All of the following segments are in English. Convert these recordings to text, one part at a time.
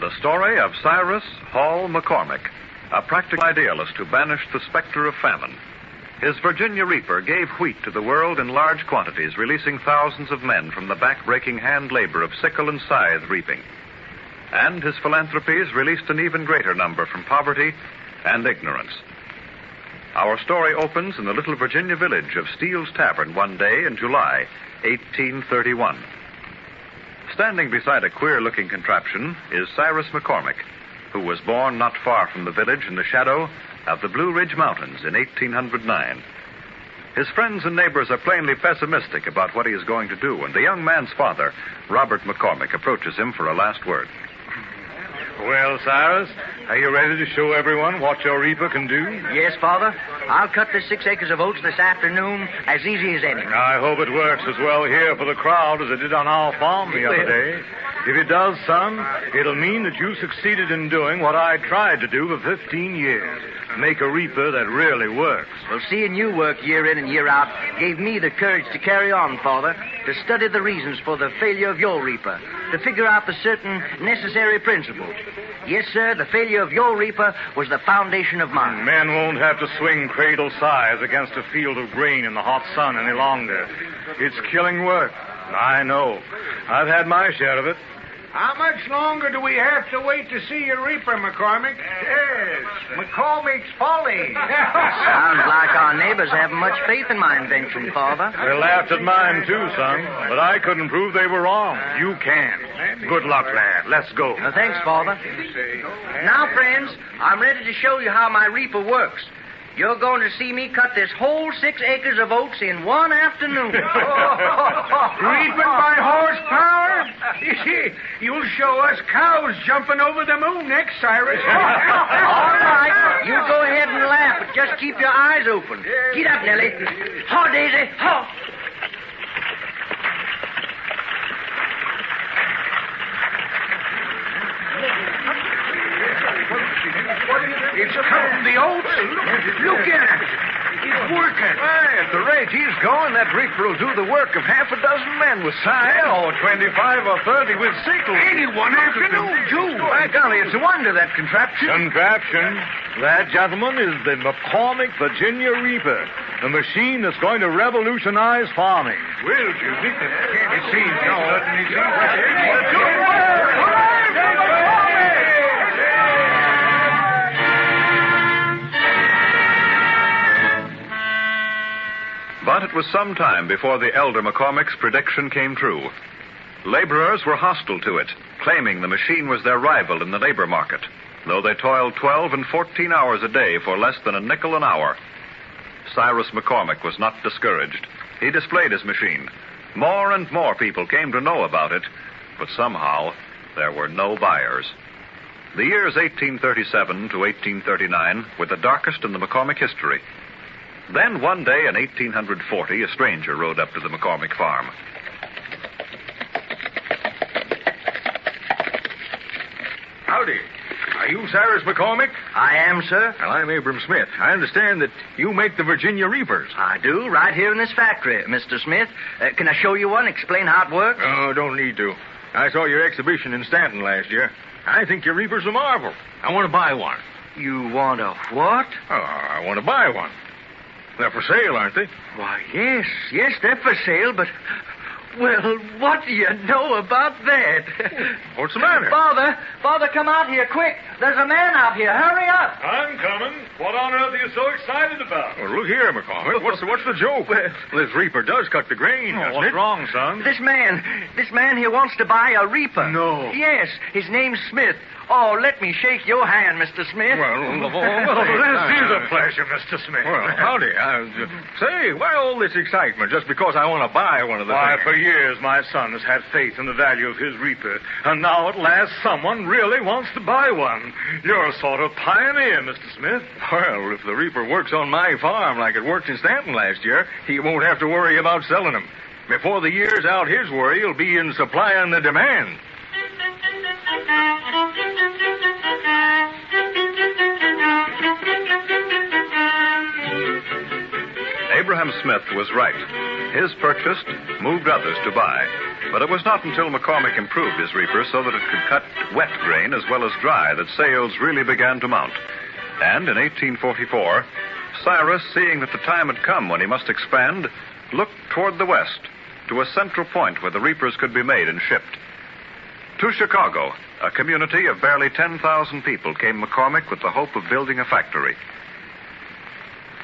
The story of Cyrus Hall McCormick, a practical idealist who banished the specter of famine. His Virginia Reaper gave wheat to the world in large quantities, releasing thousands of men from the back-breaking hand labor of sickle and scythe reaping. And his philanthropies released an even greater number from poverty and ignorance. Our story opens in the little Virginia village of Steele's Tavern one day in July, 1831. Standing beside a queer-looking contraption is Cyrus McCormick, who was born not far from the village in the shadow of the Blue Ridge Mountains in 1809. His friends and neighbors are plainly pessimistic about what he is going to do, and the young man's father, Robert McCormick, approaches him for a last word. Well, Cyrus, are you ready to show everyone what your reaper can do? Yes, Father. I'll cut the 6 acres of oats this afternoon as easy as any. I hope it works as well here for the crowd as it did on our farm the other day. If it does, son, it'll mean that you succeeded in doing what I tried to do for 15 years. Make a reaper that really works. Well, seeing you work year in and year out gave me the courage to carry on, Father, to study the reasons for the failure of your reaper, to figure out the certain necessary principles. Yes, sir, the failure of your reaper was the foundation of mine. Men won't have to swing cradle scythes against a field of grain in the hot sun any longer. It's killing work. I know. I've had my share of it. How much longer do we have to wait to see your reaper, McCormick? Yes, McCormick's Folly. Sounds like our neighbors haven't much faith in my invention, Father. They laughed at mine, too, son. But I couldn't prove they were wrong. You can. Good luck, lad. Let's go. Thanks, Father. Now, friends, I'm ready to show you how my reaper works. You're going to see me cut this whole 6 acres of oats in one afternoon. Reaping by horsepower? You'll show us cows jumping over the moon next, Cyrus. All right. You go ahead and laugh, but just keep your eyes open. Get up, Nellie. Haw, Daisy. Haw. It's cutting the oats. Look at it. It's working. Hey, at the rate he's going, that reaper will do the work of half a dozen men with scythes. Or 25 or 30 with sickles. Any one afternoon, too. By golly, it's a wonder, that contraption. Contraption? That, gentlemen, is the McCormick Virginia Reaper, the machine that's going to revolutionize farming. Well, Judy, it seems no. But it was some time before the elder McCormick's prediction came true. Laborers were hostile to it, claiming the machine was their rival in the labor market, though they toiled 12 and 14 hours a day for less than a nickel an hour. Cyrus McCormick was not discouraged. He displayed his machine. More and more people came to know about it, but somehow there were no buyers. The years 1837 to 1839 were the darkest in the McCormick history. Then one day in 1840, a stranger rode up to the McCormick farm. Howdy. Are you Cyrus McCormick? I am, sir. Well, I'm Abram Smith. I understand that you make the Virginia Reapers. I do, right here in this factory, Mr. Smith. Can I show you one, explain how it works? Oh, don't need to. I saw your exhibition in Stanton last year. I think your Reaper's a marvel. I want to buy one. You want a what? Oh, I want to buy one. They're for sale, aren't they? Why, yes, they're for sale, but... Well, what do you know about that? What's the matter? Father, come out here, quick. There's a man out here. Hurry up. I'm coming. What on earth are you so excited about? Well, look here, McCormick. What's the joke? Well, this Reaper does cut the grain, doesn't What's it? wrong, son? This man here wants to buy a reaper. No. Yes, his name's Smith. Oh, let me shake your hand, Mr. Smith. Well, This is a pleasure, Mr. Smith. Well, howdy. Say, why all this excitement just because I want to buy one of the Why, things? for years my son has had faith in the value of his reaper, and now at last someone really wants to buy one. You're a sort of pioneer, Mr. Smith. Well, if the Reaper works on my farm like it worked in Stanton last year, he won't have to worry about selling them. Before the year's out, his worry will be in supplying the demand. Abraham Smith was right. His purchased moved others to buy. But it was not until McCormick improved his reaper so that it could cut wet grain as well as dry that sales really began to mount. And in 1844, Cyrus, seeing that the time had come when he must expand, looked toward the west, to a central point where the reapers could be made and shipped. To Chicago, a community of barely 10,000 people, came McCormick with the hope of building a factory.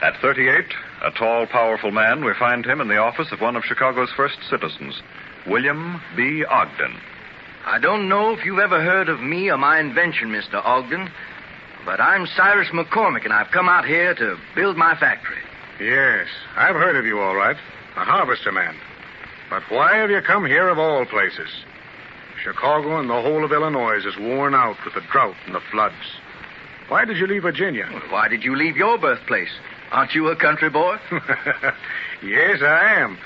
At 38, a tall, powerful man, we find him in the office of one of Chicago's first citizens, William B. Ogden. I don't know if you've ever heard of me or my invention, Mr. Ogden, but I'm Cyrus McCormick, and I've come out here to build my factory. Yes, I've heard of you all right. A harvester man. But why have you come here of all places? Chicago and the whole of Illinois is worn out with the drought and the floods. Why did you leave Virginia? Why did you leave your birthplace? Aren't you a country boy? Yes, I am.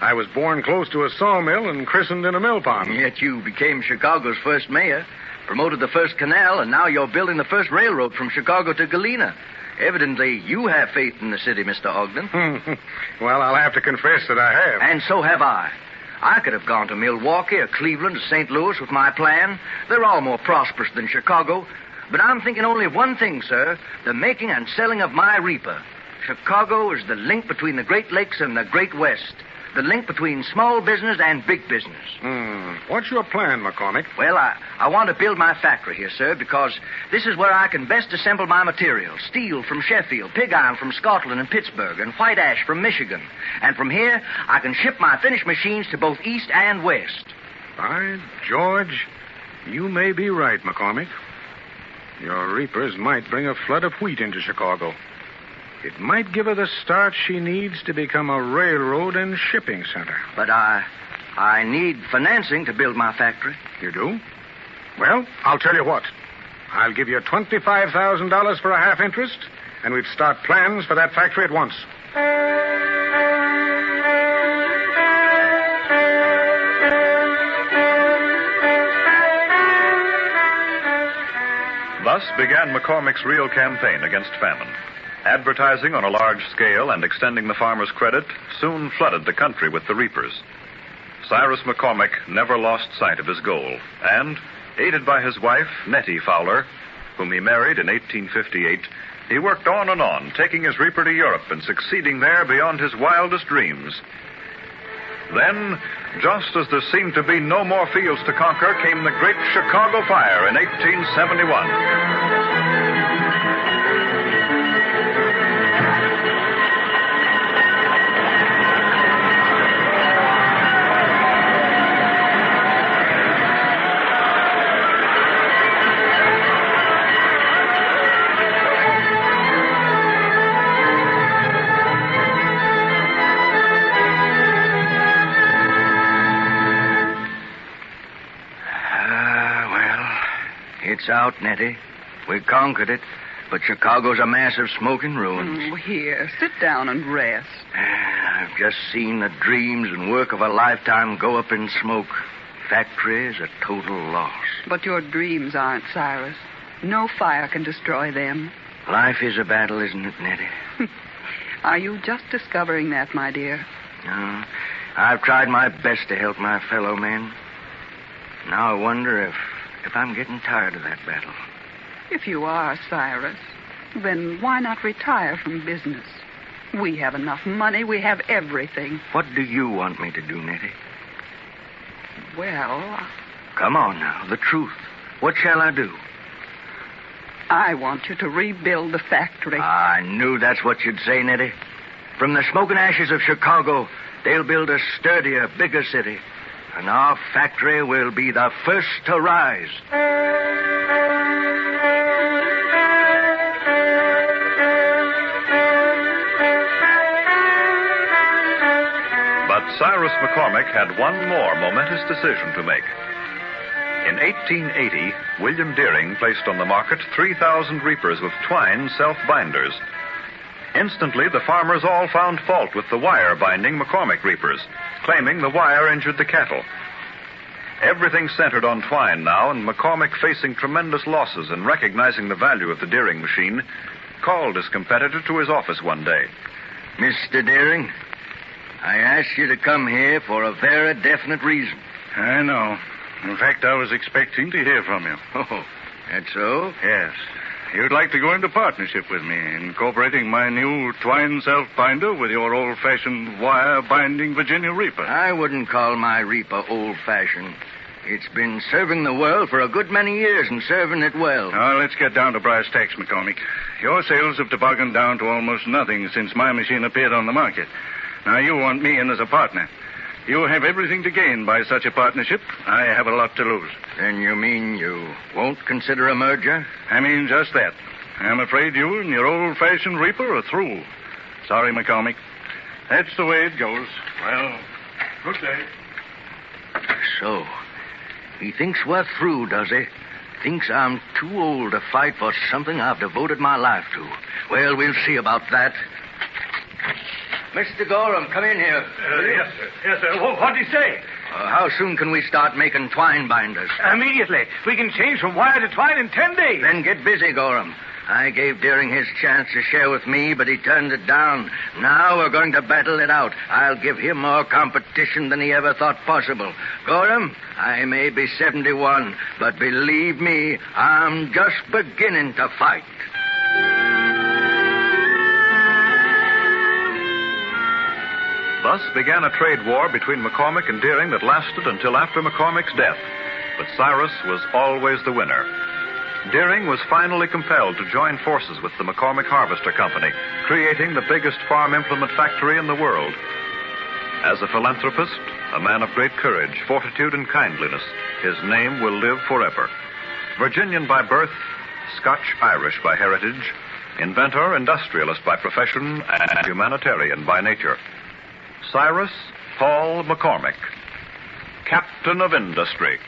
I was born close to a sawmill and christened in a mill pond. Yet you became Chicago's first mayor, promoted the first canal, and now you're building the first railroad from Chicago to Galena. Evidently, you have faith in the city, Mr. Ogden. Well, I'll have to confess that I have. And so have I. I could have gone to Milwaukee or Cleveland or St. Louis with my plan. They're all more prosperous than Chicago. But I'm thinking only of one thing, sir, the making and selling of my reaper. Chicago is the link between the Great Lakes and the Great West. The link between small business and big business. What's your plan, McCormick? Well, I want to build my factory here, sir, because this is where I can best assemble my materials. Steel from Sheffield, pig iron from Scotland and Pittsburgh, and white ash from Michigan. And from here, I can ship my finished machines to both East and West. By George, you may be right, McCormick. Your reapers might bring a flood of wheat into Chicago. It might give her the start she needs to become a railroad and shipping center. But I need financing to build my factory. You do? Well, I'll tell you what. I'll give you $25,000 for a half interest, and we'd start plans for that factory at once. Thus began McCormick's real campaign against famine. Advertising on a large scale and extending the farmer's credit soon flooded the country with the reapers. Cyrus McCormick never lost sight of his goal, and, aided by his wife, Nettie Fowler, whom he married in 1858, he worked on, taking his reaper to Europe and succeeding there beyond his wildest dreams. Then, just as there seemed to be no more fields to conquer, came the Great Chicago Fire in 1871. It's out, Nettie. We conquered it, but Chicago's a massive smoking ruin. Here, sit down and rest. I've just seen the dreams and work of a lifetime go up in smoke. Factory's a total loss. But your dreams aren't, Cyrus. No fire can destroy them. Life is a battle, isn't it, Nettie? Are you just discovering that, my dear? No. I've tried my best to help my fellow men. Now I wonder if I'm getting tired of that battle. If you are, Cyrus, then why not retire from business? We have enough money. We have everything. What do you want me to do, Nettie? Well... Come on now, the truth. What shall I do? I want you to rebuild the factory. I knew that's what you'd say, Nettie. From the smoke and ashes of Chicago, they'll build a sturdier, bigger city. And our factory will be the first to rise. But Cyrus McCormick had one more momentous decision to make. In 1880, William Deering placed on the market 3,000 reapers with twine self-binders. Instantly, the farmers all found fault with the wire-binding McCormick reapers, claiming the wire injured the cattle. Everything centered on twine now, and McCormick, facing tremendous losses and recognizing the value of the Deering machine, called his competitor to his office one day. Mr. Deering, I asked you to come here for a very definite reason. I know. In fact, I was expecting to hear from you. Oh, that's so? Yes. You'd like to go into partnership with me, incorporating my new twine self-binder with your old-fashioned wire-binding Virginia Reaper. I wouldn't call my Reaper old-fashioned. It's been serving the world for a good many years and serving it well. Now, let's get down to brass tacks, McCormick. Your sales have tobogganed down to almost nothing since my machine appeared on the market. Now, you want me in as a partner. You have everything to gain by such a partnership. I have a lot to lose. Then you mean you won't consider a merger? I mean just that. I'm afraid you and your old-fashioned Reaper are through. Sorry, McCormick. That's the way it goes. Well, good day. So, he thinks we're through, does he? Thinks I'm too old to fight for something I've devoted my life to. Well, we'll see about that. Mr. Gorham, come in here. Yes, sir. Yes, sir. What'd he say? How soon can we start making twine binders? Immediately. We can change from wire to twine in 10 days. Then get busy, Gorham. I gave Deering his chance to share with me, but he turned it down. Now we're going to battle it out. I'll give him more competition than he ever thought possible. Gorham, I may be 71, but believe me, I'm just beginning to fight. Thus began a trade war between McCormick and Deering that lasted until after McCormick's death. But Cyrus was always the winner. Deering was finally compelled to join forces with the McCormick Harvester Company, creating the biggest farm implement factory in the world. As a philanthropist, a man of great courage, fortitude, and kindliness, his name will live forever. Virginian by birth, Scotch-Irish by heritage, inventor, industrialist by profession, and humanitarian by nature. Cyrus Paul McCormick, Captain of Industry.